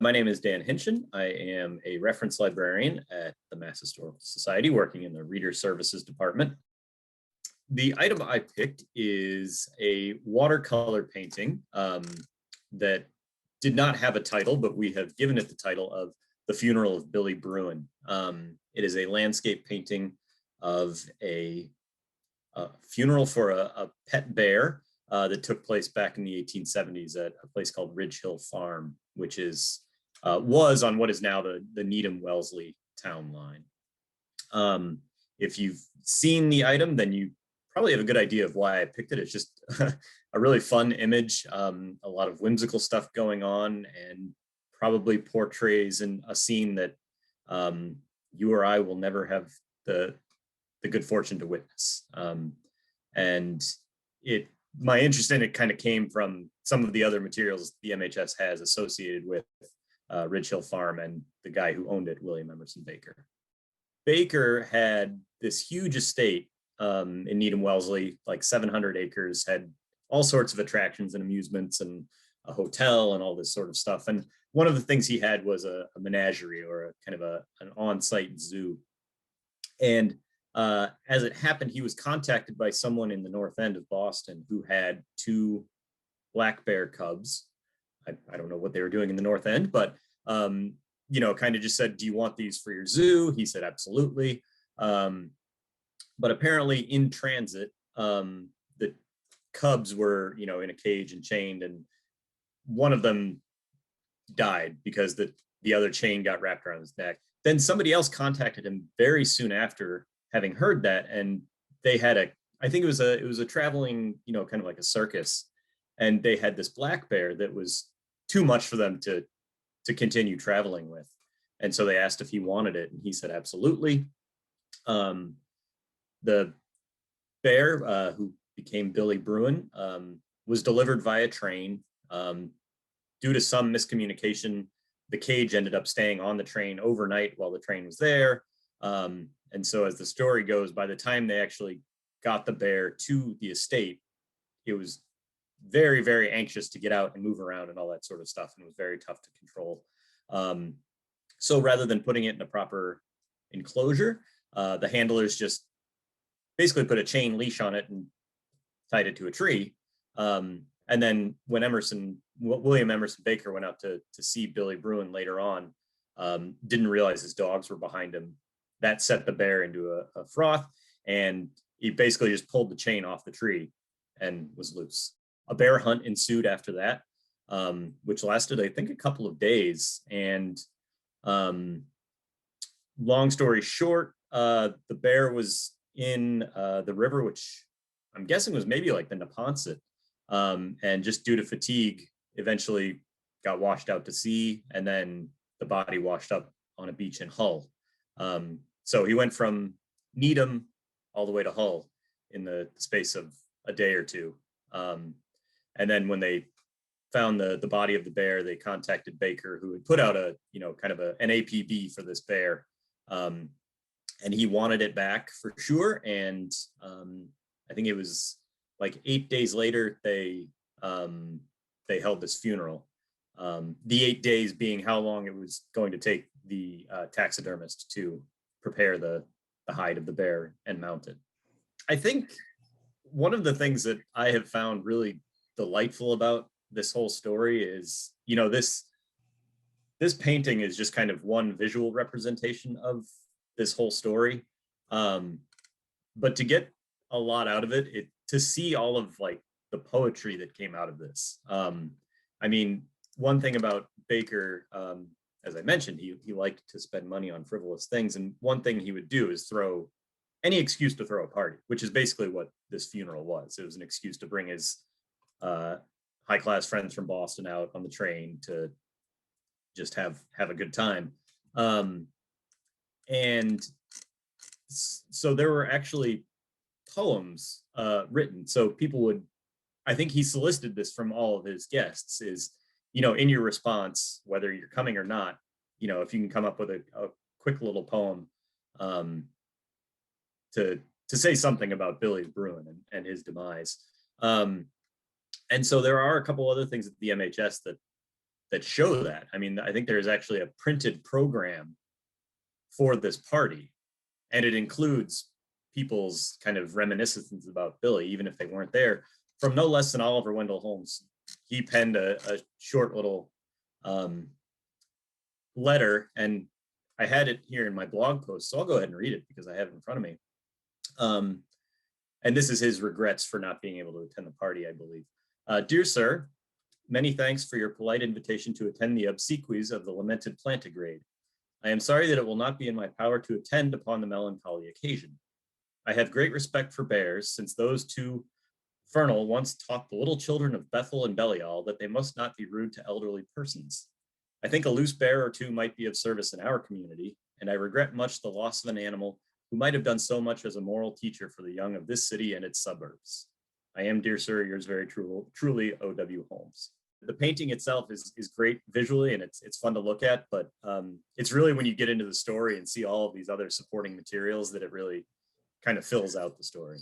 My name is Dan Hinchen. I am a reference librarian at the Mass Historical Society, working in the Reader Services Department. The item I picked is a watercolor painting that did not have a title, but we have given it the title of The Funeral of Billy Bruin. It is a landscape painting of a funeral for a pet bear that took place back in the 1870s at a place called Ridge Hill Farm, which was on what is now the Needham-Wellesley town line. If you've seen the item, then you probably have a good idea of why I picked it. It's just a really fun image, a lot of whimsical stuff going on, and probably portrays a scene that you or I will never have the good fortune to witness. And my interest in it kind of came from some of the other materials the MHS has associated with Ridge Hill Farm and the guy who owned it, William Emerson Baker. Baker had this huge estate in Needham-Wellesley, like 700 acres, had all sorts of attractions and amusements and a hotel and all this sort of stuff. And one of the things he had was a menagerie, or a kind of an on-site zoo. And as it happened, he was contacted by someone in the North End of Boston who had two black bear cubs. I don't know what they were doing in the North End, but kind of just said, "Do you want these for your zoo?" He said, "Absolutely." But apparently in transit, the cubs were, in a cage and chained, and one of them died because the other chain got wrapped around his neck. Then somebody else contacted him very soon after, having heard that, and they had I think it was a traveling, kind of like a circus, and they had this black bear that was too much for them to continue traveling with. And so they asked if he wanted it, and he said, absolutely. The bear, who became Billy Bruin, was delivered via train. Due to some miscommunication, the cage ended up staying on the train overnight while the train was there. And so as the story goes, by the time they actually got the bear to the estate, it was very, very anxious to get out and move around and all that sort of stuff, and it was very tough to control. So rather than putting it in a proper enclosure, the handlers just basically put a chain leash on it and tied it to a tree. And then when William Emerson Baker went out to see Billy Bruin later on, didn't realize his dogs were behind him. That set the bear into a froth, and he basically just pulled the chain off the tree and was loose. A bear hunt ensued after that, which lasted, I think, a couple of days. And long story short, the bear was in the river, which I'm guessing was maybe like the Neponset, and just due to fatigue, eventually got washed out to sea, and then the body washed up on a beach in Hull. So he went from Needham all the way to Hull in the space of a day or two. And then when they found the body of the bear, they contacted Baker, who had put out an APB for this bear. And he wanted it back for sure. And I think it was like 8 days later, they held this funeral. The 8 days being how long it was going to take the taxidermist to prepare the hide of the bear and mount it. I think one of the things that I have found really delightful about this whole story is, this painting is just kind of one visual representation of this whole story. But to get a lot out of it, to see all of like the poetry that came out of this. I mean, one thing about Baker, as I mentioned, he liked to spend money on frivolous things. And one thing he would do is throw any excuse to throw a party, which is basically what this funeral was. It was an excuse to bring his high-class friends from Boston out on the train to just have a good time. And so there were actually poems written. So people would, I think he solicited this from all of his guests, is, in your response, whether you're coming or not, if you can come up with a quick little poem to say something about Billy Bruin and his demise. And so there are a couple other things at the MHS that that show that. I mean, I think there's actually a printed program for this party, and it includes people's kind of reminiscences about Billy, even if they weren't there, from no less than Oliver Wendell Holmes. He penned a short little letter, and I had it here in my blog post, so I'll go ahead and read it because I have it in front of me. And this is his regrets for not being able to attend the party, I believe. Dear sir, many thanks for your polite invitation to attend the obsequies of the lamented plantigrade. I am sorry that it will not be in my power to attend upon the melancholy occasion. I have great respect for bears, since those two Fernal once taught the little children of Bethel and Belial that they must not be rude to elderly persons. I think a loose bear or two might be of service in our community, and I regret much the loss of an animal who might have done so much as a moral teacher for the young of this city and its suburbs. I am, dear sir, yours very truly, O.W. Holmes. The painting itself is great visually, and it's fun to look at, but it's really when you get into the story and see all of these other supporting materials that it really kind of fills out the story.